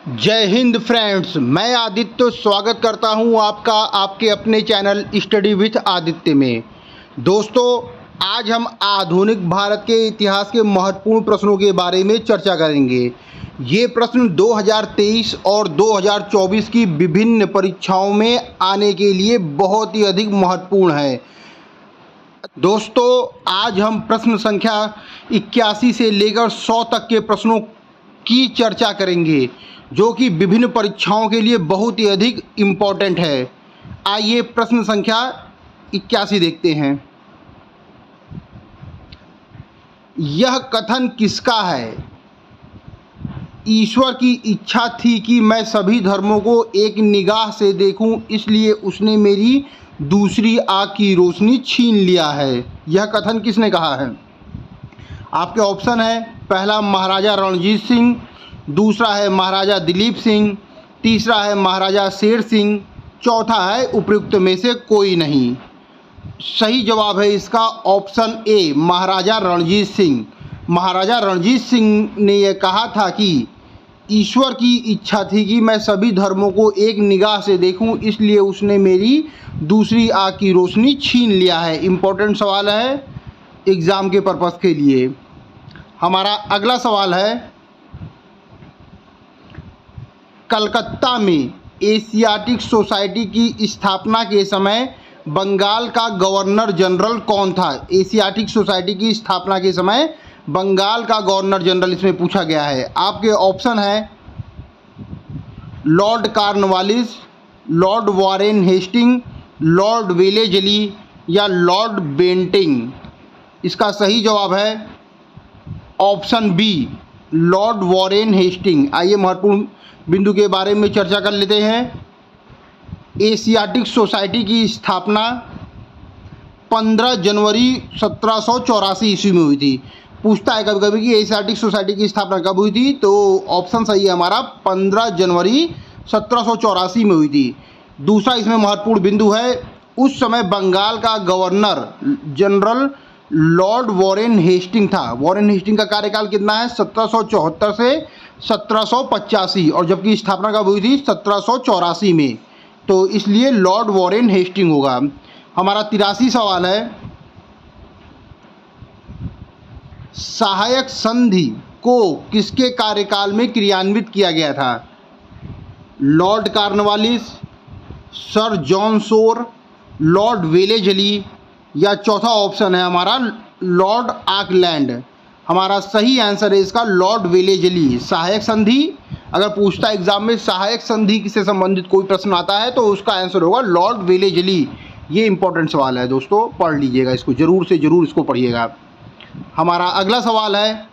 जय हिंद फ्रेंड्स, मैं आदित्य स्वागत करता हूं आपका आपके अपने चैनल स्टडी विथ आदित्य में। दोस्तों, आज हम आधुनिक भारत के इतिहास के महत्वपूर्ण प्रश्नों के बारे में चर्चा करेंगे। ये प्रश्न 2023 और 2024 की विभिन्न परीक्षाओं में आने के लिए बहुत ही अधिक महत्वपूर्ण है। दोस्तों, आज हम प्रश्न संख्या 81 से लेकर 100 तक के प्रश्नों की चर्चा करेंगे, जो कि विभिन्न परीक्षाओं के लिए बहुत ही अधिक इम्पोर्टेंट है। आइए प्रश्न संख्या 81 देखते हैं। यह कथन किसका है? ईश्वर की इच्छा थी कि मैं सभी धर्मों को एक निगाह से देखूं, इसलिए उसने मेरी दूसरी आँख की रोशनी छीन लिया है। यह कथन किसने कहा है? आपके ऑप्शन है, पहला महाराजा रणजीत सिंह, दूसरा है महाराजा दिलीप सिंह, तीसरा है महाराजा शेर सिंह, चौथा है उपयुक्त में से कोई नहीं। सही जवाब है इसका ऑप्शन ए, महाराजा रणजीत सिंह। महाराजा रणजीत सिंह ने यह कहा था कि ईश्वर की इच्छा थी कि मैं सभी धर्मों को एक निगाह से देखूं, इसलिए उसने मेरी दूसरी आँख की रोशनी छीन लिया है। इम्पोर्टेंट सवाल है एग्ज़ाम के पर्पज़ के लिए। हमारा अगला सवाल है, कलकत्ता में एशियाटिक सोसाइटी की स्थापना के समय बंगाल का गवर्नर जनरल कौन था? एशियाटिक सोसाइटी की स्थापना के समय बंगाल का गवर्नर जनरल इसमें पूछा गया है। आपके ऑप्शन है, lord Cornwallis, lord Warren Hasting, lord Wellesley या लॉर्ड बेंटिंग। इसका सही जवाब है option B, lord Warren Hasting. आइए महत्वपूर्ण बिंदु के बारे में चर्चा कर लेते हैं। एशियाटिक सोसाइटी की स्थापना 15 जनवरी 1784 ईस्वी में हुई थी। पूछता है कभी कभी कि एशियाटिक सोसाइटी की स्थापना कब हुई थी, तो ऑप्शन सही है हमारा 15 जनवरी 1784 में हुई थी। दूसरा इसमें महत्वपूर्ण बिंदु है, उस समय बंगाल का governor general lord Warren Hasting था। वॉरेन हेस्टिंग का कार्यकाल कितना है? 1774 से 1785, और जबकि स्थापना कब हुई थी? 1784 में, तो इसलिए लॉर्ड वॉरेन हेस्टिंग होगा। हमारा 83 सवाल है, सहायक संधि को किसके कार्यकाल में क्रियान्वित किया गया था? Lord Cornwallis, sir John Shore, Lord Wellesley या चौथा ऑप्शन है हमारा लॉर्ड ऑकलैंड। हमारा सही आंसर है इसका लॉर्ड वेलेजली। सहायक संधि, अगर पूछता है एग्जाम में सहायक संधि से संबंधित कोई प्रश्न आता है तो उसका आंसर होगा लॉर्ड वेलेजली। ये इंपॉर्टेंट सवाल है दोस्तों, पढ़ लीजिएगा इसको, ज़रूर से ज़रूर इसको पढ़िएगा। हमारा अगला सवाल है,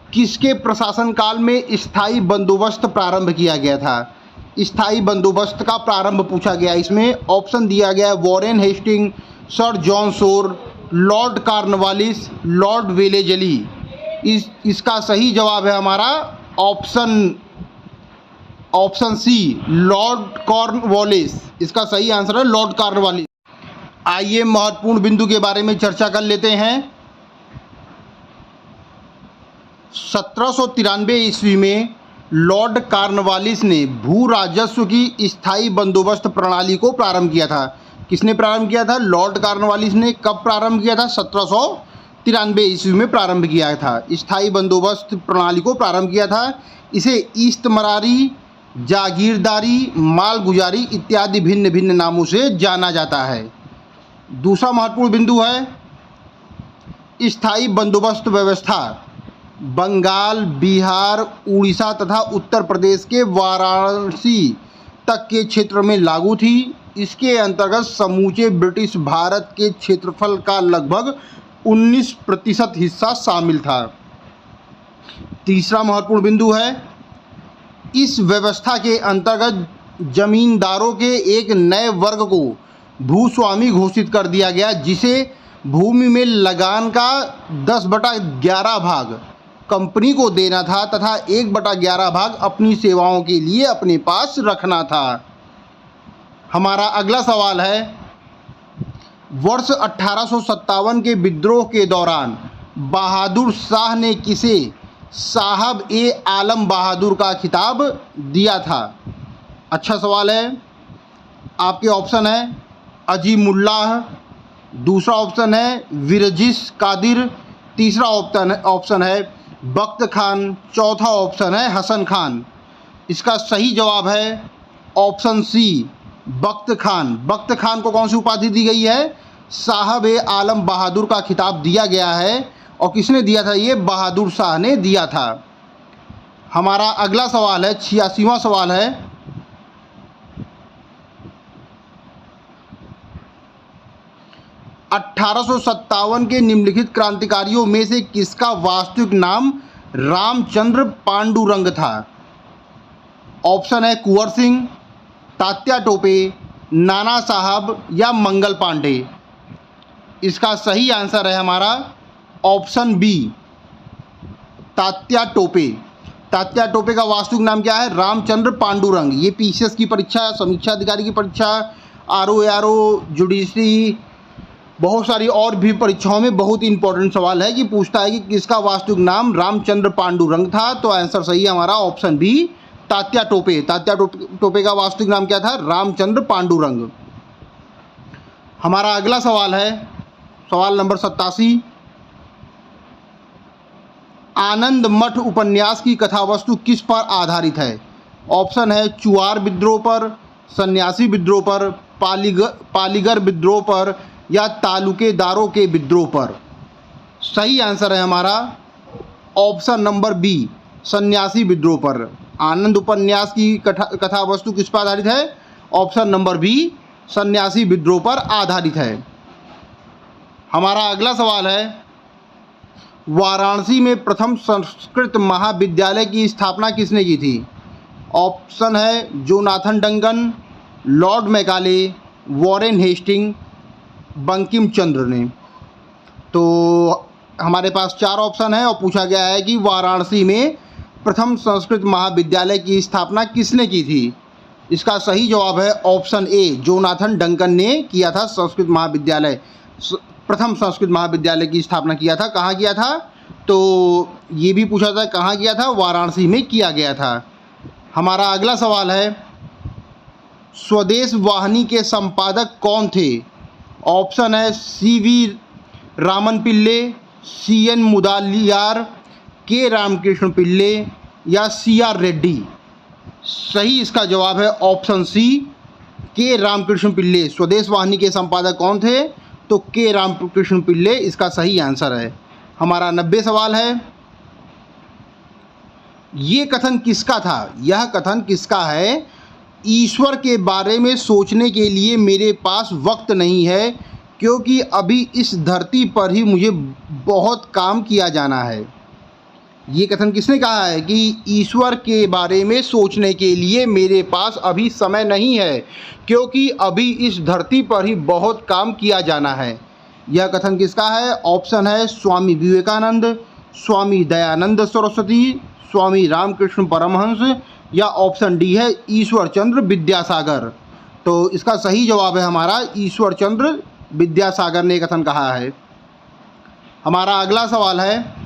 किसके प्रशासन काल में स्थायी बंदोबस्त प्रारंभ किया गया था? स्थायी बंदोबस्त का प्रारंभ पूछा गया। इसमें ऑप्शन दिया गया है, Warren Hasting, sir John Shore, lord Cornwallis, lord Wellesley. इसका सही जवाब है हमारा ऑप्शन सी, लॉर्ड कॉर्नवालिस। इसका सही आंसर है लॉर्ड कॉर्नवालिस। आइए महत्वपूर्ण बिंदु के बारे में चर्चा कर लेते हैं। 1793 ईस्वी में लॉर्ड कॉर्नवालिस ने भू राजस्व की स्थायी बंदोबस्त प्रणाली को प्रारंभ किया था। किसने प्रारंभ किया था? लॉर्ड कॉर्नवालिस ने। कब प्रारंभ किया था? 1793 ईस्वी में प्रारंभ किया था। स्थायी बंदोबस्त प्रणाली को प्रारंभ किया था। इसे ईस्तमरारी, जागीरदारी, मालगुजारी इत्यादि भिन्न भिन्न नामों से जाना जाता है। दूसरा महत्वपूर्ण बिंदु है, स्थायी बंदोबस्त व्यवस्था बंगाल, बिहार, उड़ीसा तथा उत्तर प्रदेश के वाराणसी तक के क्षेत्र में लागू थी। इसके अंतर्गत समूचे ब्रिटिश भारत के क्षेत्रफल का लगभग 19% हिस्सा शामिल था। तीसरा महत्वपूर्ण बिंदु है, इस व्यवस्था के अंतर्गत जमींदारों के एक नए वर्ग को भूस्वामी घोषित कर दिया गया, जिसे भूमि में लगान का 10/11 भाग कंपनी को देना था तथा 1/11 भाग अपनी सेवाओं के लिए अपने पास रखना था। हमारा अगला सवाल है, वर्ष 1857 के विद्रोह के दौरान बहादुर शाह ने किसे साहब ए आलम बहादुर का खिताब दिया था? अच्छा सवाल है। आपके ऑप्शन है अजीमुल्लाह, दूसरा ऑप्शन है विरजिस कादिर, तीसरा ऑप्शन है बख्त खान, चौथा ऑप्शन है हसन खान। इसका सही जवाब है ऑप्शन सी, बख्त खान। बख्त खान को कौन सी उपाधि दी गई है? साहब ए आलम बहादुर का खिताब दिया गया है। और किसने दिया था? ये बहादुर शाह ने दिया था। हमारा अगला सवाल है, 86वां सवाल है। (1857) के निम्नलिखित क्रांतिकारियों में से किसका वास्तविक नाम रामचंद्र पांडुरंग था? ऑप्शन है कुंवर सिंह, तात्या टोपे, नाना साहब या मंगल पांडे। इसका सही आंसर है हमारा ऑप्शन बी, तात्या टोपे। तात्या टोपे का वास्तविक नाम क्या है? रामचंद्र पांडुरंग। ये पीसीएस की परीक्षा, समीक्षा अधिकारी की परीक्षा, आरओ, जुडिशरी, बहुत सारी और भी परीक्षाओं में बहुत ही इंपॉर्टेंट सवाल है कि पूछता है कि किसका वास्तविक नाम रामचंद्र पांडुरंग था। तो आंसर सही है हमारा ऑप्शन बी, तात्या टोपे। तात्या टोपे का वास्तविक नाम क्या था? रामचंद्र पांडुरंग। हमारा अगला सवाल है, सवाल नंबर 87। आनंद मठ उपन्यास की कथावस्तु किस पर आधारित है? ऑप्शन है चुआर विद्रोह पर, सन्यासी विद्रोह पर, पालीगर विद्रोह पर या तालुकेदारों के विद्रोह पर। सही आंसर है हमारा ऑप्शन नंबर बी, सन्यासी विद्रोह पर। आनंद उपन्यास की कथा वस्तु किस पर आधारित है? ऑप्शन नंबर बी, सन्यासी विद्रोह पर आधारित है। हमारा अगला सवाल है, वाराणसी में प्रथम संस्कृत महाविद्यालय की स्थापना किसने की थी? ऑप्शन है Jonathan Duncan, Lord Macaulay, Warren Hastings, Bankim Chandra ने। तो हमारे पास 4 ऑप्शन है और पूछा गया है कि वाराणसी में प्रथम संस्कृत महाविद्यालय की स्थापना किसने की थी? इसका सही जवाब है ऑप्शन ए, जोनाथन डंकन ने किया था संस्कृत महाविद्यालय। प्रथम संस्कृत महाविद्यालय की स्थापना किया था। कहाँ किया था? तो ये भी पूछा था कहाँ किया था? वाराणसी में किया गया था। हमारा अगला सवाल है, स्वदेश वाहिनी के संपादक कौन थे? ऑप्शन है सीवी रामन पिल्ले, सीएन मुदालियार, के रामकृष्ण पिल्ले या सीआर रेड्डी। सही इसका जवाब है ऑप्शन सी, के रामकृष्ण पिल्ले। स्वदेश वाहिनी के संपादक कौन थे? तो के रामकृष्ण पिल्ले इसका सही आंसर है। हमारा 90 सवाल है, ये कथन किसका था? यह कथन किसका है? ईश्वर के बारे में सोचने के लिए मेरे पास वक्त नहीं है, क्योंकि अभी इस धरती पर ही मुझे बहुत काम किया जाना है। ये कथन किसने कहा है कि ईश्वर के बारे में सोचने के लिए मेरे पास अभी समय नहीं है, क्योंकि अभी इस धरती पर ही बहुत काम किया जाना है? यह कथन किसका है? ऑप्शन है स्वामी विवेकानंद, स्वामी दयानंद सरस्वती, स्वामी रामकृष्ण परमहंस या ऑप्शन डी है ईश्वर चंद्र विद्यासागर। तो इसका सही जवाब है हमारा ईश्वर चंद्र विद्यासागर ने कथन कहा है। हमारा अगला सवाल है,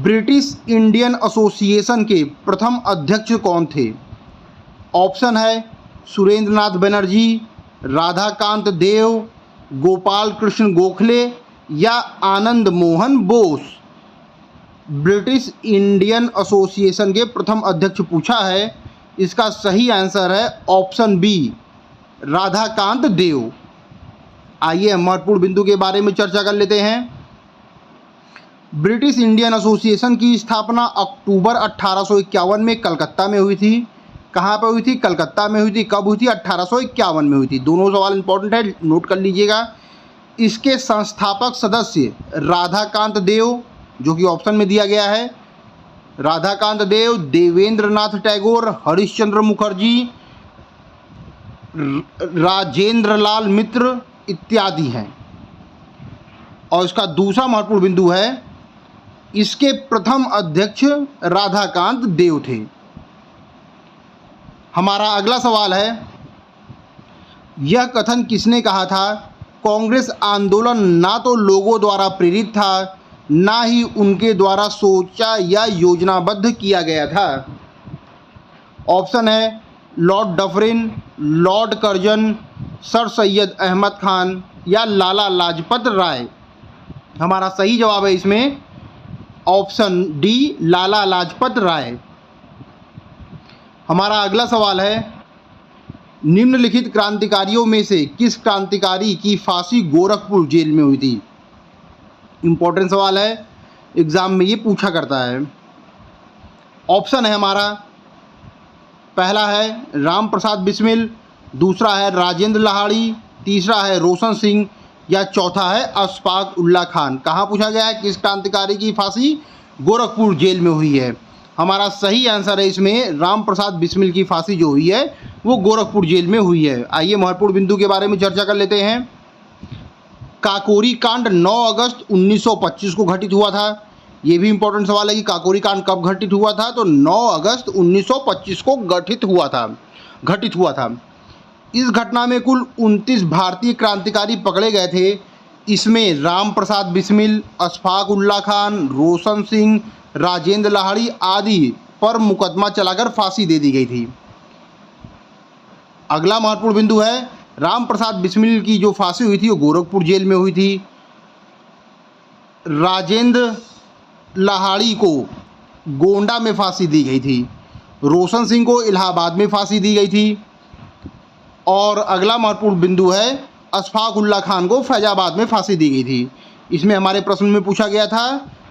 ब्रिटिश इंडियन एसोसिएशन के प्रथम अध्यक्ष कौन थे? ऑप्शन है सुरेंद्रनाथ बनर्जी, राधाकांत देव, गोपाल कृष्ण गोखले या Anand Mohan Bose. British Indian association के प्रथम अध्यक्ष पूछा है, इसका सही आंसर है ऑप्शन बी, राधाकांत देव। आइए हम महत्वपूर्ण बिंदु के बारे में चर्चा कर लेते हैं। ब्रिटिश इंडियन एसोसिएशन की स्थापना अक्टूबर 1851 में कलकत्ता में हुई थी। कहाँ पर हुई थी? कलकत्ता में हुई थी। कब हुई थी? 1851 में हुई थी। दोनों सवाल इंपॉर्टेंट है, नोट कर लीजिएगा। इसके संस्थापक सदस्य राधाकांत देव, जो कि ऑप्शन में दिया गया है, राधाकांत देव, देवेंद्रनाथ टैगोर, हरिश्चंद्र मुखर्जी, राजेंद्र लाल मित्र इत्यादि हैं। और इसका दूसरा महत्वपूर्ण बिंदु है, इसके प्रथम अध्यक्ष राधाकांत देव थे। हमारा अगला सवाल है, यह कथन किसने कहा था? कांग्रेस आंदोलन ना तो लोगों द्वारा प्रेरित था, ना ही उनके द्वारा सोचा या योजनाबद्ध किया गया था। ऑप्शन है lord Dufferin, lord Curzon, sir Syed Ahmad Khan या लाला लाजपत राय। हमारा सही जवाब है इसमें ऑप्शन डी, लाला लाजपत राय। हमारा अगला सवाल है, निम्नलिखित क्रांतिकारियों में से किस क्रांतिकारी की फांसी गोरखपुर जेल में हुई थी? इंपॉर्टेंट सवाल है, एग्जाम में ये पूछा करता है। ऑप्शन है हमारा, पहला है राम प्रसाद बिस्मिल, दूसरा है राजेंद्र लाहिड़ी, तीसरा है रोशन सिंह या चौथा है अशफाक उल्ला खान। कहाँ पूछा गया है किस क्रांतिकारी की फांसी गोरखपुर जेल में हुई है? हमारा सही आंसर है इसमें राम प्रसाद बिस्मिल की फांसी जो हुई है वो गोरखपुर जेल में हुई है। आइए महत्वपूर्ण बिंदु के बारे में चर्चा कर लेते हैं। काकोरी कांड 9 अगस्त 1925 को घटित हुआ था। ये भी इंपॉर्टेंट सवाल है कि काकोरी कांड कब घटित हुआ था, तो 9 अगस्त 1925 को घटित हुआ था। इस घटना में कुल 29 भारतीय क्रांतिकारी पकड़े गए थे। इसमें राम प्रसाद बिस्मिल, अशफाक उल्ला खान, रोशन सिंह, राजेंद्र लाहिड़ी आदि पर मुकदमा चलाकर फांसी दे दी गई थी। अगला महत्वपूर्ण बिंदु है, राम प्रसाद बिस्मिल की जो फांसी हुई थी वो गोरखपुर जेल में हुई थी। राजेंद्र लाहिड़ी को गोंडा में फांसी दी गई थी। रोशन सिंह को इलाहाबाद में फांसी दी गई थी। और अगला महत्वपूर्ण बिंदु है, अशफाक उल्ला खान को फैजाबाद में फांसी दी गई थी। इसमें हमारे प्रश्न में पूछा गया था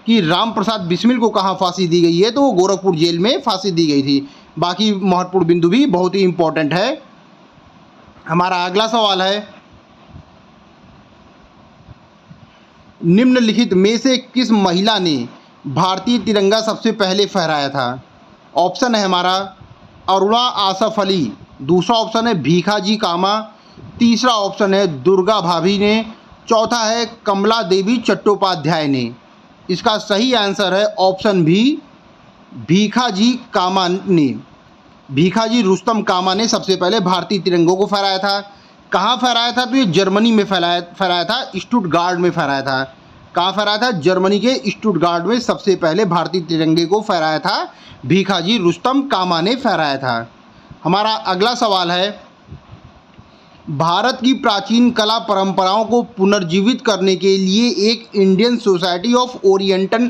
कि राम प्रसाद बिस्मिल को कहाँ फांसी दी गई है, तो वो गोरखपुर जेल में फांसी दी गई थी। बाकी महत्वपूर्ण बिंदु भी बहुत ही इंपॉर्टेंट है। हमारा अगला सवाल है, निम्नलिखित में से किस महिला ने भारतीय तिरंगा सबसे पहले फहराया था? ऑप्शन है हमारा अरुणा आसफ अली, दूसरा ऑप्शन है भीखाजी कामा, तीसरा ऑप्शन है दुर्गा भाभी ने, चौथा है कमला देवी चट्टोपाध्याय ने। इसका सही आंसर है ऑप्शन भी, भीखाजी कामा ने। भीखाजी रुस्तम कामा ने सबसे पहले भारतीय तिरंगों को फहराया था। कहाँ फहराया था? तो ये जर्मनी में फहराया था, स्टुटगार्ट में फहराया था। कहाँ फहराया था? जर्मनी के स्टुटगार्ट में सबसे पहले भारतीय तिरंगे को फहराया था भीखाजी रुस्तम कामा ने फहराया था। हमारा अगला सवाल है, भारत की प्राचीन कला परंपराओं को पुनर्जीवित करने के लिए एक Indian society of oriental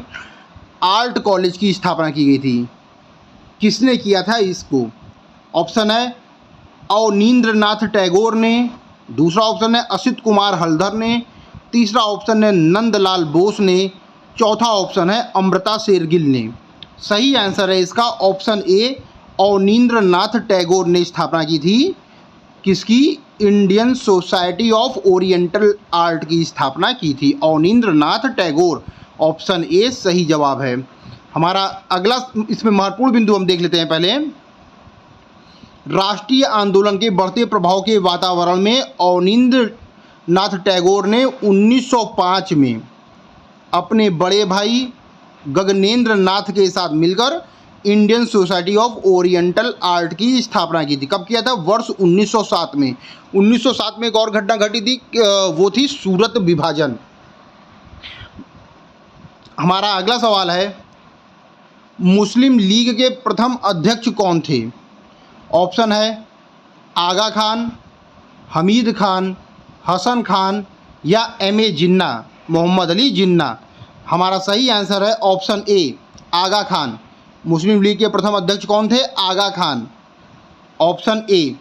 art college की स्थापना की गई थी। किसने किया था इसको? ऑप्शन है अवनींद्रनाथ टैगोर ने, दूसरा ऑप्शन है असित कुमार हल्दर ने, तीसरा ऑप्शन है नंदलाल बोस ने, चौथा ऑप्शन है अमृता शेरगिल ने। सही आंसर है इसका ऑप्शन ए, अवनींद्रनाथ टैगोर ने स्थापना की थी। किसकी? Indian society of oriental art की स्थापना की थी अवनींद्रनाथ टैगोर। ऑप्शन ए सही जवाब है। हमारा अगला इसमें महत्वपूर्ण बिंदु हम देख लेते हैं। पहले, राष्ट्रीय आंदोलन के बढ़ते प्रभाव के वातावरण में अवनींद्रनाथ टैगोर ने 1905 में अपने बड़े भाई गगनेंद्र नाथ के साथ मिलकर Indian society of oriental art की स्थापना की थी। कब किया था? वर्ष 1907 में। 1907 में एक और घटना घटी थी, वो थी सूरत विभाजन। हमारा अगला सवाल है, मुस्लिम लीग के प्रथम अध्यक्ष कौन थे? ऑप्शन है आगा खान, हमीद खान, हसन खान या एम.ए. जिन्ना, मोहम्मद अली जिन्ना। हमारा सही आंसर है ऑप्शन ए, आगा खान। मुस्लिम लीग के प्रथम अध्यक्ष कौन थे? आगा खान। Option A.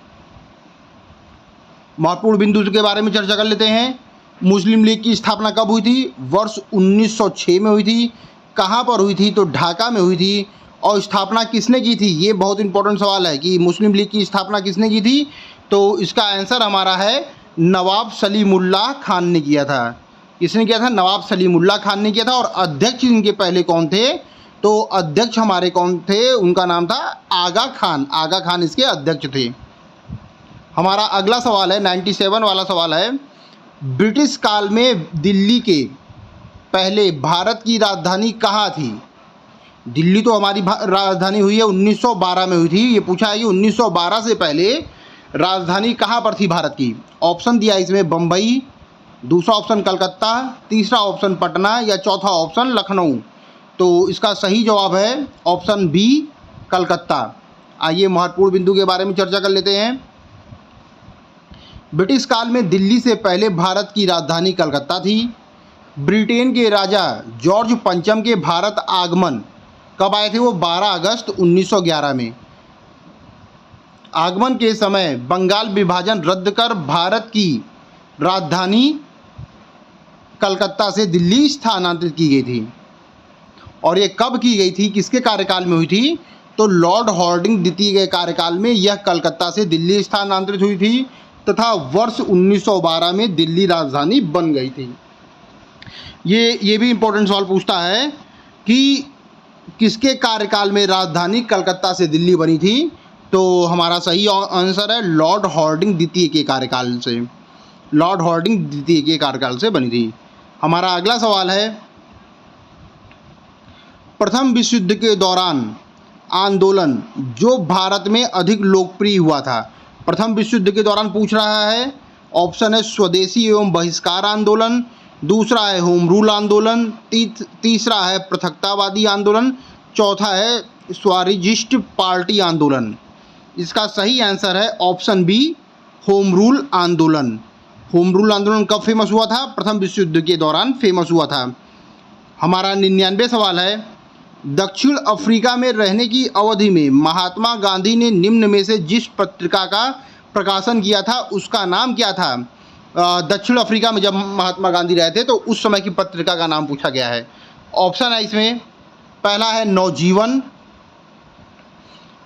महत्वपूर्ण बिंदु के बारे में चर्चा कर लेते हैं। मुस्लिम लीग की स्थापना कब हुई थी? वर्ष 1906 में हुई थी। कहाँ पर हुई थी? तो ढाका में हुई थी। और स्थापना किसने की थी? ये बहुत इंपॉर्टेंट सवाल है कि मुस्लिम लीग की स्थापना किसने की थी? तो इसका आंसर हमारा है नवाब सलीमुल्लाह खान ने किया था। किसने किया था? नवाब सलीमुल्लाह खान ने किया था। और अध्यक्ष इनके पहले कौन थे? तो अध्यक्ष हमारे कौन थे? उनका नाम था आगा खान। आगा खान इसके अध्यक्ष थे। हमारा अगला सवाल है 97 वाला सवाल है, ब्रिटिश काल में दिल्ली के पहले भारत की राजधानी कहाँ थी? दिल्ली तो हमारी राजधानी हुई है 1912 में हुई थी। ये पूछा है कि 1912 से पहले राजधानी कहाँ पर थी भारत की? ऑप्शन दिया इसमें बम्बई, दूसरा ऑप्शन कलकत्ता, तीसरा ऑप्शन पटना या चौथा ऑप्शन लखनऊ। तो इसका सही जवाब है ऑप्शन बी कलकत्ता। आइए महत्वपूर्ण बिंदु के बारे में चर्चा कर लेते हैं। ब्रिटिश काल में दिल्ली से पहले भारत की राजधानी कलकत्ता थी। ब्रिटेन के राजा जॉर्ज पंचम के भारत आगमन कब आए थे? वो 12 अगस्त 1911 में। आगमन के समय बंगाल विभाजन रद्द कर भारत की राजधानी कलकत्ता से दिल्ली स्थानांतरित की गई थी। और ये कब की गई थी, किसके कार्यकाल में हुई थी? तो लॉर्ड हॉर्डिंग द्वितीय के कार्यकाल में यह कलकत्ता से दिल्ली स्थानांतरित हुई थी तथा वर्ष 1912 में दिल्ली राजधानी बन गई थी। ये भी इम्पोर्टेंट सवाल पूछता है कि किसके कार्यकाल में राजधानी कलकत्ता से दिल्ली बनी थी? तो हमारा सही आंसर है लॉर्ड हॉर्डिंग द्वितीय के कार्यकाल से। लॉर्ड हॉर्डिंग द्वितीय के कार्यकाल से बनी थी। हमारा अगला सवाल है, प्रथम विश्व युद्ध के दौरान आंदोलन जो भारत में अधिक लोकप्रिय हुआ था। प्रथम विश्व युद्ध के दौरान पूछ रहा है। ऑप्शन है स्वदेशी एवं बहिष्कार आंदोलन, दूसरा है होम रूल आंदोलन, तीसरा है पृथकतावादी आंदोलन, चौथा है स्वराजिस्ट पार्टी आंदोलन। इसका सही आंसर है ऑप्शन बी होम रूल आंदोलन। होम रूल आंदोलन कब फेमस हुआ था? प्रथम विश्व युद्ध के दौरान फेमस हुआ था। हमारा 99वां सवाल है, दक्षिण अफ्रीका में रहने की अवधि में महात्मा गांधी ने निम्न में से जिस पत्रिका का प्रकाशन किया था उसका नाम क्या था? दक्षिण अफ्रीका में जब महात्मा गांधी रहे थे तो उस समय की पत्रिका का नाम पूछा गया है। ऑप्शन है इसमें, पहला है नवजीवन,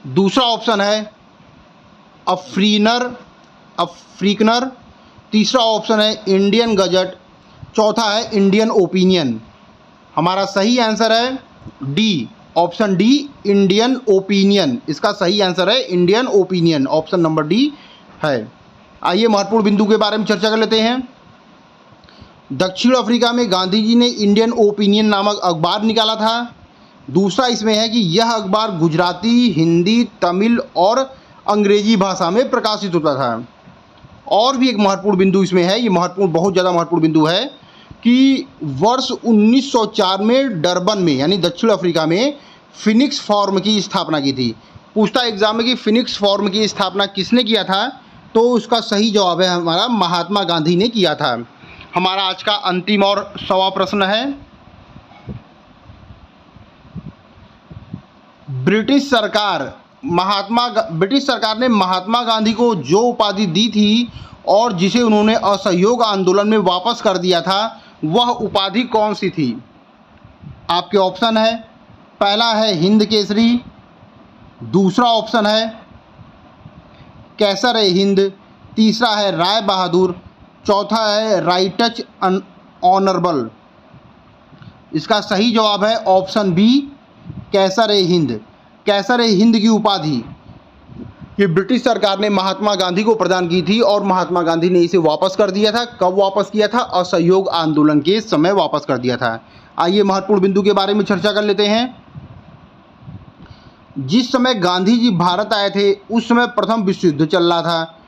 दूसरा ऑप्शन है अफ्रीकनर, तीसरा ऑप्शन है इंडियन गजट, चौथा है इंडियन ओपिनियन। हमारा सही आंसर है D, option D Indian opinion. इसका सही आंसर है Indian opinion, option number D है। आइए महत्वपूर्ण बिंदु के बारे में चर्चा कर लेते हैं। दक्षिण अफ्रीका में गांधी जी ने इंडियन ओपिनियन नामक अखबार निकाला था। दूसरा इसमें है कि यह अखबार गुजराती, हिंदी, तमिल और अंग्रेजी भाषा में प्रकाशित होता था। और भी एक महत्वपूर्ण बिंदु इसमें है, ये महत्वपूर्ण, बहुत ज़्यादा महत्वपूर्ण बिंदु है कि वर्ष 1904 में डरबन में यानी दक्षिण अफ्रीका में फिनिक्स फॉर्म की स्थापना की थी। पूछता एग्जाम में कि फिनिक्स फॉर्म की स्थापना किसने किया था? तो उसका सही जवाब है हमारा महात्मा गांधी ने किया था। हमारा आज का अंतिम और 100वां प्रश्न है, ब्रिटिश सरकार ने महात्मा गांधी को जो उपाधि दी थी और जिसे उन्होंने असहयोग आंदोलन में वापस कर दिया था वह उपाधि कौन सी थी? आपके ऑप्शन है, पहला है हिंद केसरी, दूसरा ऑप्शन है कैसर ए हिंद, तीसरा है राय बहादुर, चौथा है राइटच ऑनरेबल। इसका सही जवाब है ऑप्शन बी कैसर ए हिंद। कैसर ए हिंद की उपाधि ये ब्रिटिश सरकार ने महात्मा गांधी को प्रदान की थी और महात्मा गांधी ने इसे वापस कर दिया था। कब वापस किया था? असहयोग आंदोलन के समय वापस कर दिया था। आइए महत्वपूर्ण बिंदु के बारे में चर्चा कर लेते हैं। जिस समय गांधी जी भारत आए थे उस समय प्रथम विश्व युद्ध चल रहा था।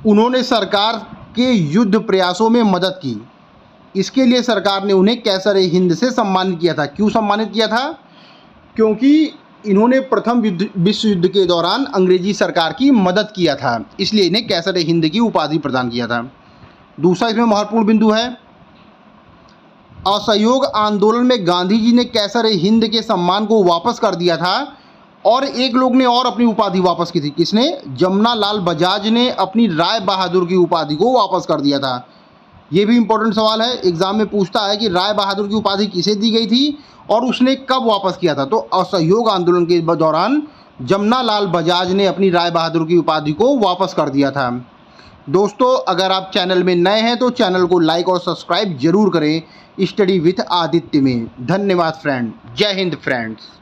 उन्होंने सरकार के युद्ध प्रयासों में मदद की, इसके लिए सरकार ने उन्हें कैसर ए हिंद से सम्मानित किया था। क्यों सम्मानित किया था? क्योंकि इन्होंने प्रथम विश्व युद्ध के दौरान अंग्रेजी सरकार की मदद किया था, इसलिए इन्हें कैसर ए हिंद की उपाधि प्रदान किया था। दूसरा इसमें महत्वपूर्ण बिंदु है, असहयोग आंदोलन में गांधी जी ने कैसर ए हिंद के सम्मान को वापस कर दिया था और एक लोग ने और अपनी उपाधि वापस की थी। किसने? जमुना लाल बजाज ने अपनी राय बहादुर की उपाधि को वापस कर दिया था। ये भी इम्पोर्टेंट सवाल है, एग्जाम में पूछता है कि राय बहादुर की उपाधि किसे दी गई थी और उसने कब वापस किया था? तो असहयोग आंदोलन के दौरान जमुना लाल बजाज ने अपनी राय बहादुर की उपाधि को वापस कर दिया था। दोस्तों, अगर आप चैनल में नए हैं तो चैनल को लाइक और सब्सक्राइब जरूर करें स्टडी विथ आदित्य में। धन्यवाद फ्रेंड, जय हिंद फ्रेंड्स।